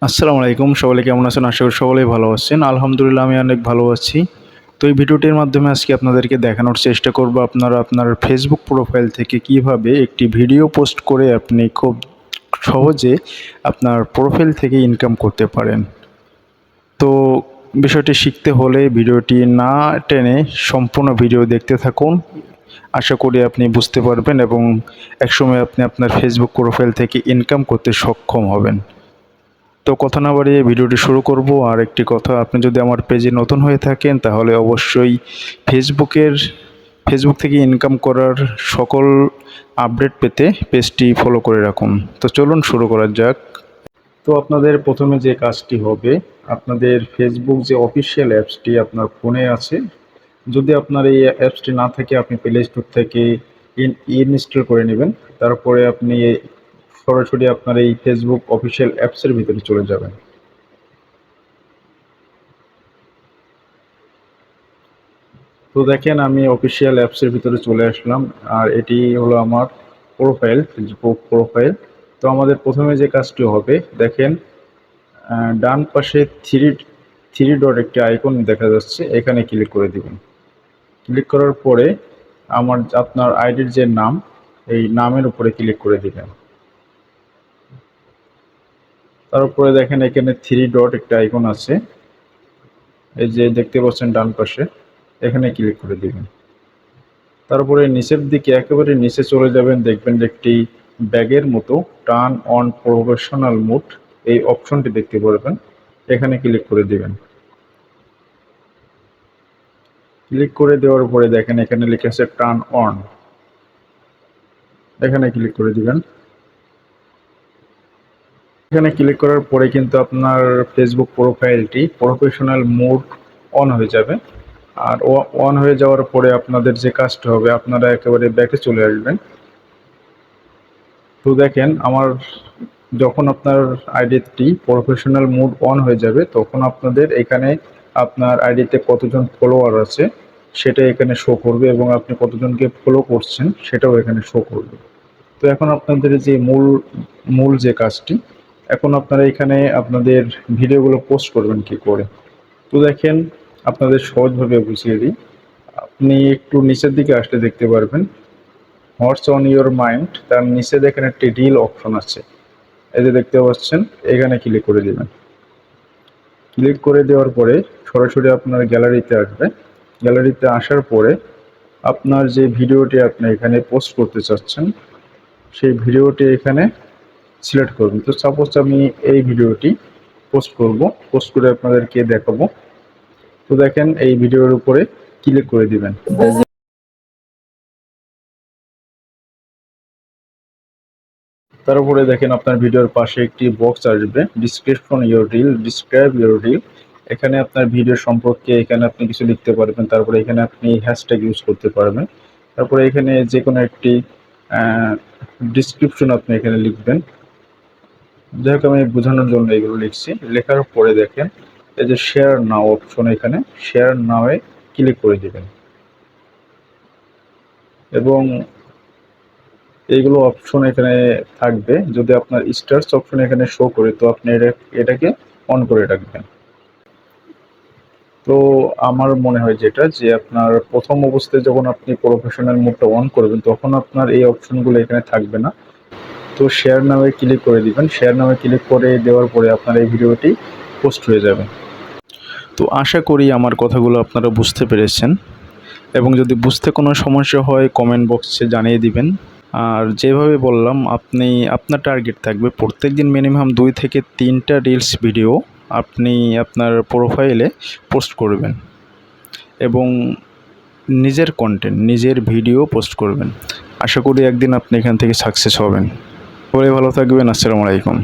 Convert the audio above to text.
আসসালামু আলাইকুম। সকলে কেমন আছেন? আশা করি সকলেই ভালো আছেন। আলহামদুলিল্লাহ আমি অনেক ভালো আছি। তো এই ভিডিওটির মাধ্যমে আজকে আপনাদেরকে দেখানোর চেষ্টা করব আপনারা আপনার ফেসবুক প্রোফাইল থেকে কিভাবে একটি ভিডিও পোস্ট করে আপনি খুব সহজে আপনার প্রোফাইল থেকে ইনকাম করতে পারেন। তো বিষয়টি শিখতে হলে ভিডিওটি না টেনে সম্পূর্ণ ভিডিও দেখতে থাকুন। আশা করি আপনি বুঝতে পারবেন এবং একসময় আপনি আপনার ফেসবুক প্রোফাইল থেকে ইনকাম করতে সক্ষম হবেন। তো কথা না বাড়িয়ে ভিডিওটি শুরু করব। আর একটি কথা, আপনি যদি আমার পেজে নতুন হয়ে থাকেন তাহলে অবশ্যই ফেসবুক থেকে ইনকাম করার সকল আপডেট পেতে পেজটি ফলো করে রাখুন। তো চলুন শুরু করা যাক। তো আপনাদের প্রথমে যে কাজটি হবে, আপনাদের ফেসবুক যে অফিসিয়াল অ্যাপসটি আপনার ফোনে আছে, যদি আপনার এই অ্যাপসটি না থাকে আপনি প্লে স্টোর থেকে ইনস্টল করে নেবেন। তারপরে আপনি সরাসরি আপনার এই ফেসবুক অফিসিয়াল অ্যাপসের ভিতরে চলে যাবেন। তো দেখেন আমি অফিসিয়াল অ্যাপসের ভিতরে চলে আসলাম, আর এটি হলো আমার ফেসবুক প্রোফাইল। তো আমাদের প্রথমে যে কাজটি হবে, দেখেন ডান পাশে থ্রি থ্রি ডট একটি আইকন দেখা যাচ্ছে, এখানে ক্লিক করে দিবেন। ক্লিক করার পরে আপনার আইডির যে নাম, এই নামের উপরে ক্লিক করে দিবেন। তারপরে দেখেন এখানে থ্রি ডট একটা আইকন আছে, এই যে দেখতে পাচ্ছেন ডান পাশে, এখানে ক্লিক করে দিবেন। তারপরে নিচের দিকে একেবারে নিচে চলে যাবেন, দেখবেন যে একটি ব্যাগের মতো টার্ন অন প্রফেশনাল মোড, এই অপশনটি দেখতে পারবেন, এখানে ক্লিক করে দিবেন। ক্লিক করে দেওয়ার পরে দেখেন এখানে লেখা আছে টার্ন অন, এখানে ক্লিক করে দিবেন। এখানে ক্লিক করার পরে কিন্তু আপনার ফেসবুক প্রোফাইলটি প্রফেশনাল মোড অন হয়ে যাবে। আর অন হয়ে যাওয়ার পরে আপনাদের যে কাজটা হবে, আপনারা একেবারে ব্যাকে চলে আসবেন। তো দেখেন যখন আপনার আইডিটি প্রফেশনাল মোড অন হয়ে যাবে, তখন আপনাদের এখানে আপনার আইডিতে কতজন ফলোয়ার আছে সেটা এখানে শো করবে, এবং আপনি কতজনকে ফলো করছেন সেটাও এখানে শো করবে। তো এখন আপনাদের যে মূল যে কাজটি, এখন আপনারা এখানে আপনাদের ভিডিওগুলো পোস্ট করবেন কি করে। তো দেখেন আপনাদের সহজভাবে বুঝিয়ে দিই। আপনি একটু নিচের দিকে আসলে দেখতে পারবেন হোয়াটস অন ইউর মাইন্ড, তার নিচে দেখেন একটি রিল অপশন আছে, এই যে দেখতে পাচ্ছেন, এখানে ক্লিক করে দেবেন। ক্লিক করে দেওয়ার পরে সরাসরি আপনার গ্যালারিতে আসবে। গ্যালারিতে আসার পরে আপনার যে ভিডিওটি আপনি এখানে পোস্ট করতে চাচ্ছেন, সেই ভিডিওটি এখানে সিলেক্ট করবেন। তো সাপোজ আমি এই ভিডিওটি পোস্ট করে আপনাদেরকে দেখাবো। তো দেখেন এই ভিডিওর উপরে ক্লিক করে দিবেন। তারপরে দেখেন আপনার ভিডিওর পাশে একটি বক্স আসবে, ডিসক্রাইব ইউর রিল। এখানে আপনার ভিডিও সম্পর্কে এখানে আপনি কিছু লিখতে পারবেন। তারপরে এখানে আপনি হ্যাশট্যাগ ইউজ করতে পারবেন। তারপরে এখানে যে কোনো একটি ডিসক্রিপশন আপনি এখানে লিখবেন। যাই হোক, আমি বোঝানোর জন্য এগুলো লিখছি। লেখার পরে দেখেন এই যে শেয়ার নাও অপশন, এখানে শেয়ার নাওয়ে ক্লিক করে দিবেন, এবং এইগুলো অপশন এখানে থাকবে। যদি আপনার স্টার্স অপশন এখানে শো করে, তো আপনি এটাকে অন করে রাখবেন। তো আমার মনে হয় যে আপনার প্রথম অবস্থায় যখন আপনি প্রফেশনাল মোডটা অন করবেন, তখন আপনার এই অপশনগুলো এখানে থাকবে না। তো শেয়ার নামে ক্লিক করে দিবেন। শেয়ার নামে ক্লিক করে দেওয়ার পরে আপনার এই ভিডিওটি পোস্ট হয়ে যাবে। তো আশা করি আমার কথাগুলো আপনারা বুঝতে পেরেছেন, এবং যদি বুঝতে কোনো সমস্যা হয় কমেন্ট বক্সে জানিয়ে দিবেন। আর যেভাবে বললাম, আপনার টার্গেট থাকবে প্রত্যেকদিন মিনিমাম 2 থেকে 3টা রিলস ভিডিও আপনি আপনার প্রোফাইলে পোস্ট করবেন, এবং নিজের ভিডিও পোস্ট করবেন। আশা করি একদিন আপনি এখান থেকে সাকসেস হবেন। সবাই ভালো থাকবেন। আসসালামু আলাইকুম।